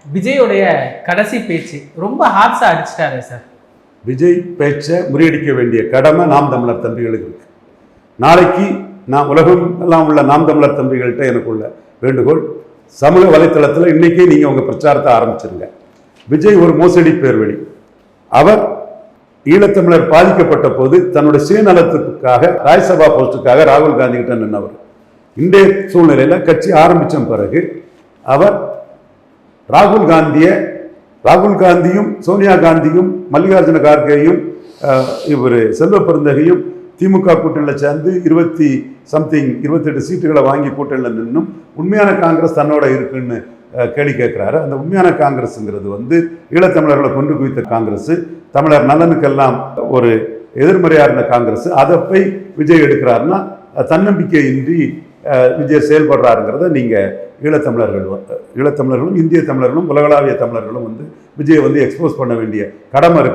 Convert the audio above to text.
விஜயோடைய கடைசி பேச்சு ரொம்ப ஹார்ட்ஸா அடிச்சிட்டாரு சார். விஜய் பேச்சை முறியடிக்க வேண்டிய கடமை நாம் தமிழர் தம்பிகளுக்கு இருக்கு. நாளைக்கு நான் உலகம் எல்லாம் உள்ள நாம் தமிழர் தம்பிகள்கிட்ட எனக்குள்ள வேண்டுகோள், சமூக வலைத்தளத்தில் இன்னைக்கே நீங்கள் உங்கள் பிரச்சாரத்தை ஆரம்பிச்சிருங்க. விஜய் ஒரு மோசடி பேர்வழி. அவர் ஈழத்தமிழர் பாதிக்கப்பட்ட போது தன்னுடைய சுயநலத்துக்காக ராஜ்யசபா போஸ்டுக்காக ராகுல் காந்தி கிட்ட நின்றவர். இன்றைய சூழ்நிலையில் கட்சி ஆரம்பித்த பிறகு அவர் ராகுல் காந்தியும் சோனியா காந்தியும் மல்லிகார்ஜுன கார்கேயும் இவர் செல்வ பெருந்தகையும் திமுக கூட்டணியில் சேர்ந்து 28 சீட்டுகளை வாங்கி கூட்டணியில் நின்னும் உண்மையான காங்கிரஸ் தன்னோட இருக்குன்னு கேள்வி கேட்குறாரு. அந்த உண்மையான காங்கிரஸுங்கிறது ஈழத்தமிழர்களை கொண்டு குவித்த காங்கிரஸ், தமிழர் நலனுக்கெல்லாம் ஒரு எதிர்மறையாக இருந்த காங்கிரஸ். அதை போய் விஜய் எடுக்கிறாருன்னா தன்னம்பிக்கையின்றி விஜய் செயல்படுறாருங்கிறத நீங்கள் ஈழத்தமிழர்களும் இந்திய தமிழர்களும் உலகளாவிய தமிழர்களும் விஜயை எக்ஸ்போஸ் பண்ண வேண்டிய கடமை இருக்கு.